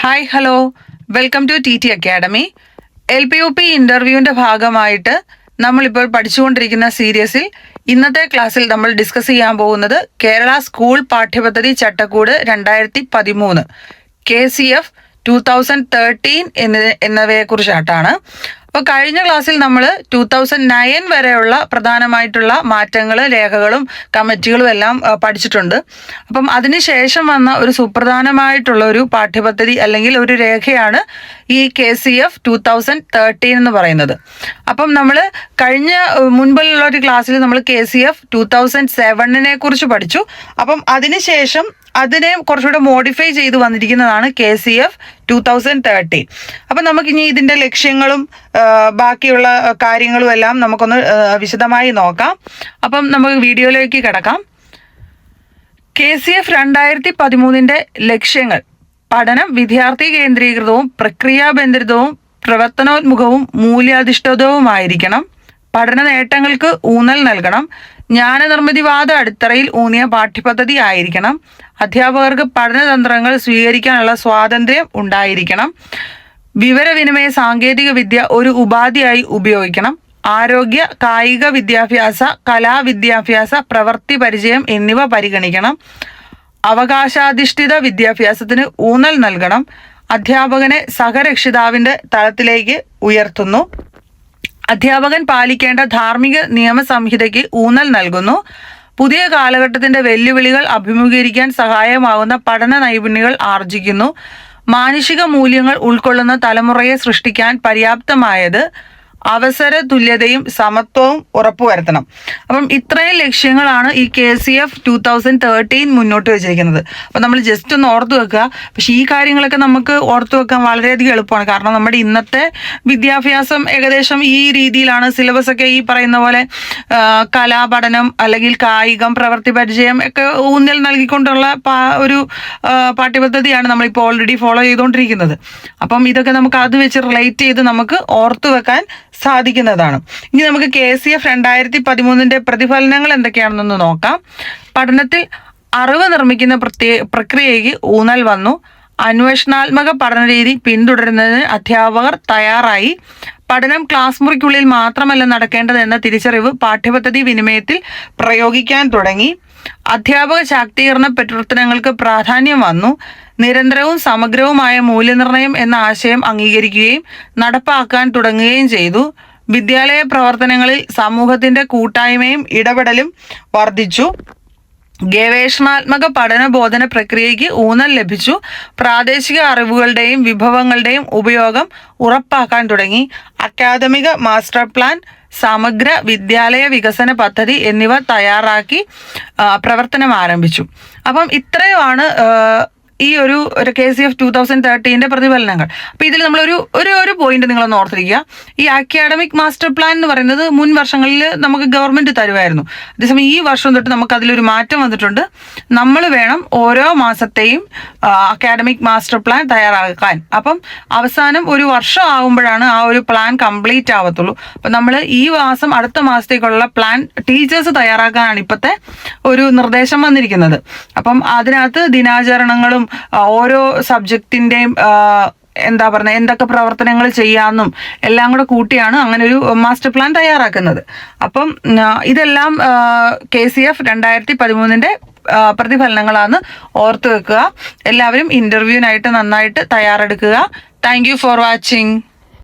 Hi hello welcome to T T academy. LPUP ഇൻ്റർവ്യൂവിൻ്റെ ഭാഗമായിട്ട് നമ്മളിപ്പോൾ പഠിച്ചുകൊണ്ടിരിക്കുന്ന സീരീസിൽ ഇന്നത്തെ ക്ലാസ്സിൽ നമ്മൾ ഡിസ്കസ് ചെയ്യാൻ പോകുന്നത് കേരള സ്കൂൾ പാഠ്യപദ്ധതി ചട്ടക്കൂട് 2013 KCF 2013 എന്നിവയെക്കുറിച്ചായിട്ടാണ്. അപ്പോൾ കഴിഞ്ഞ ക്ലാസ്സിൽ നമ്മൾ 2009 വരെയുള്ള പ്രധാനമായിട്ടുള്ള മാറ്റങ്ങൾ, രേഖകളും കമ്മിറ്റികളും എല്ലാം പഠിച്ചിട്ടുണ്ട്. അപ്പം അതിനുശേഷം വന്ന ഒരു സുപ്രധാനമായിട്ടുള്ള ഒരു പാഠ്യപദ്ധതി അല്ലെങ്കിൽ ഒരു രേഖയാണ് ഈ KCF 2013 എന്ന് പറയുന്നത്. അപ്പം നമ്മൾ മുൻപുള്ള ഒരു ക്ലാസ്സിൽ നമ്മൾ KCF 2007 കുറിച്ച് പഠിച്ചു. അപ്പം അതിനുശേഷം അതിനെ കുറച്ചുകൂടെ മോഡിഫൈ ചെയ്ത് വന്നിരിക്കുന്നതാണ് KCF 2013. അപ്പം നമുക്കിനി ഇതിൻ്റെ ലക്ഷ്യങ്ങളും ബാക്കിയുള്ള കാര്യങ്ങളും എല്ലാം നമുക്കൊന്ന് വിശദമായി നോക്കാം. അപ്പം നമുക്ക് വീഡിയോയിലേക്ക് കിടക്കാം. KCF 2013 ലക്ഷ്യങ്ങൾ: പഠനം വിദ്യാർത്ഥി കേന്ദ്രീകൃതവും പ്രക്രിയാബന്ധിതവും പ്രവർത്തനോന്മുഖവും മൂല്യാധിഷ്ഠിതവുമായിരിക്കണം. പഠന നേട്ടങ്ങൾക്ക് ഊന്നൽ നൽകണം. ജ്ഞാനനിർമ്മിതിവാദ അടിത്തറയിൽ ഊന്നിയ പാഠ്യപദ്ധതി ആയിരിക്കണം. അധ്യാപകർക്ക് പഠനതന്ത്രങ്ങൾ സ്വീകരിക്കാനുള്ള സ്വാതന്ത്ര്യം ഉണ്ടായിരിക്കണം. വിവരവിനിമയ സാങ്കേതിക വിദ്യ ഒരു ഉപാധിയായി ഉപയോഗിക്കണം. ആരോഗ്യ, കായിക വിദ്യാഭ്യാസ, കലാവിദ്യാഭ്യാസ, പ്രവൃത്തി പരിചയം എന്നിവ പരിഗണിക്കണം. അവകാശാധിഷ്ഠിത വിദ്യാഭ്യാസത്തിന് ഊന്നൽ നൽകണം. അധ്യാപകനെ സഹരക്ഷിതാവിൻ്റെ തലത്തിലേക്ക് ഉയർത്തുന്നു. അധ്യാപകൻ പാലിക്കേണ്ട ധാർമ്മിക നിയമസംഹിതയ്ക്ക് ഊന്നൽ നൽകുന്നു. പുതിയ കാലഘട്ടത്തിൻ്റെ വെല്ലുവിളികൾ അഭിമുഖീകരിക്കാൻ സഹായമാകുന്ന പഠന നൈപുണ്യങ്ങൾ ആർജിക്കുന്നു. മാനുഷിക മൂല്യങ്ങൾ ഉൾക്കൊള്ളുന്ന തലമുറയെ സൃഷ്ടിക്കാൻ പര്യാപ്തമായത് അവസര തുല്യതയും സമത്വവും ഉറപ്പുവരുത്തണം. അപ്പം ഇത്രയും ലക്ഷ്യങ്ങളാണ് ഈ KCF 2013 മുന്നോട്ട് വെച്ചിരിക്കുന്നത്. അപ്പം നമ്മൾ ജസ്റ്റ് ഒന്ന് ഓർത്തു വെക്കുക. പക്ഷേ ഈ കാര്യങ്ങളൊക്കെ നമുക്ക് ഓർത്തു വെക്കാൻ വളരെയധികം എളുപ്പമാണ്. കാരണം നമ്മുടെ ഇന്നത്തെ വിദ്യാഭ്യാസം ഏകദേശം ഈ രീതിയിലാണ്. സിലബസ് ഒക്കെ ഈ പറയുന്ന പോലെ കലാപഠനം അല്ലെങ്കിൽ കായികം, പ്രവൃത്തി പരിചയം ഒക്കെ ഊന്നൽ നൽകിക്കൊണ്ടുള്ള ഒരു പാഠ്യപദ്ധതിയാണ് നമ്മളിപ്പോൾ ഓൾറെഡി ഫോളോ ചെയ്തുകൊണ്ടിരിക്കുന്നത്. അപ്പം ഇതൊക്കെ നമുക്ക് അത് വെച്ച് റിലേറ്റ് ചെയ്ത് നമുക്ക് ഓർത്തു വെക്കാൻ സാധിക്കുന്നതാണ്. ഇനി നമുക്ക് KCF 2013 പ്രതിഫലനങ്ങൾ എന്തൊക്കെയാണെന്നൊന്ന് നോക്കാം. പഠനത്തിൽ അറിവ് നിർമ്മിക്കുന്ന പ്രക്രിയയ്ക്ക് ഊന്നൽ വന്നു. അന്വേഷണാത്മക പഠനരീതി പിന്തുടരുന്നതിന് അധ്യാപകർ തയ്യാറായി. പഠനം ക്ലാസ് മുറിക്കുള്ളിൽ മാത്രമല്ല നടക്കേണ്ടത് എന്ന തിരിച്ചറിവ് പാഠ്യപദ്ധതി വിനിമയത്തിൽ പ്രയോഗിക്കാൻ തുടങ്ങി. അധ്യാപക ശാക്തീകരണ പ്രവർത്തനങ്ങൾക്ക് പ്രാധാന്യം വന്നു. നിരന്തരവും സമഗ്രവുമായ മൂല്യനിർണ്ണയം എന്ന ആശയം അംഗീകരിക്കുകയും നടപ്പാക്കാൻ തുടങ്ങുകയും ചെയ്തു. വിദ്യാലയ പ്രവർത്തനങ്ങളിൽ സമൂഹത്തിൻ്റെ കൂട്ടായ്മയും ഇടപെടലും വർദ്ധിച്ചു. ഗവേഷണാത്മക പഠനബോധന പ്രക്രിയയ്ക്ക് ഊന്നൽ ലഭിച്ചു. പ്രാദേശിക അറിവുകളുടെയും വിഭവങ്ങളുടെയും ഉപയോഗം ഉറപ്പാക്കാൻ തുടങ്ങി. അക്കാദമിക മാസ്റ്റർ പ്ലാൻ, സമഗ്ര വിദ്യാലയ വികസന പദ്ധതി എന്നിവ തയ്യാറാക്കി പ്രവർത്തനം ആരംഭിച്ചു. അപ്പം ഇത്രയുമാണ് ഈ ഒരു KCF 2013 പ്രതിഫലനങ്ങൾ. അപ്പോൾ ഇതിൽ നമ്മൾ ഒരു പോയിന്റ് നിങ്ങളൊന്ന് ഓർത്തിരിക്കുക. ഈ അക്കാഡമിക് മാസ്റ്റർ പ്ലാൻ എന്ന് പറയുന്നത് മുൻ വർഷങ്ങളിൽ നമുക്ക് ഗവൺമെൻറ് തരുമായിരുന്നു. അതേസമയം ഈ വർഷം തൊട്ട് നമുക്ക് അതിലൊരു മാറ്റം വന്നിട്ടുണ്ട്. നമ്മൾ വേണം ഓരോ മാസത്തെയും അക്കാഡമിക് മാസ്റ്റർ പ്ലാൻ തയ്യാറാക്കാൻ. അപ്പം അവസാനം ഒരു വർഷം ആകുമ്പോഴാണ് ആ ഒരു പ്ലാൻ കംപ്ലീറ്റ് ആവത്തുള്ളൂ. അപ്പം നമ്മൾ ഈ മാസം അടുത്ത മാസത്തേക്കുള്ള പ്ലാൻ ടീച്ചേഴ്സ് തയ്യാറാക്കാനാണ് ഇപ്പോഴത്തെ ഒരു നിർദ്ദേശം വന്നിരിക്കുന്നത്. അപ്പം അതിനകത്ത് ദിനാചരണങ്ങളും ഓരോ സബ്ജക്റ്റിൻ്റെയും എന്തൊക്കെ പ്രവർത്തനങ്ങൾ ചെയ്യാമെന്നും എല്ലാം കൂടെ കൂട്ടിയാണ് അങ്ങനെ ഒരു മാസ്റ്റർ പ്ലാൻ തയ്യാറാക്കുന്നത്. അപ്പം ഇതെല്ലാം KCF 2013 പ്രതിഫലനങ്ങളാണ്. ഓർത്തു വെക്കുക. എല്ലാവരും ഇൻ്റർവ്യൂവിനായിട്ട് നന്നായിട്ട് തയ്യാറെടുക്കുക. Thank you for watching.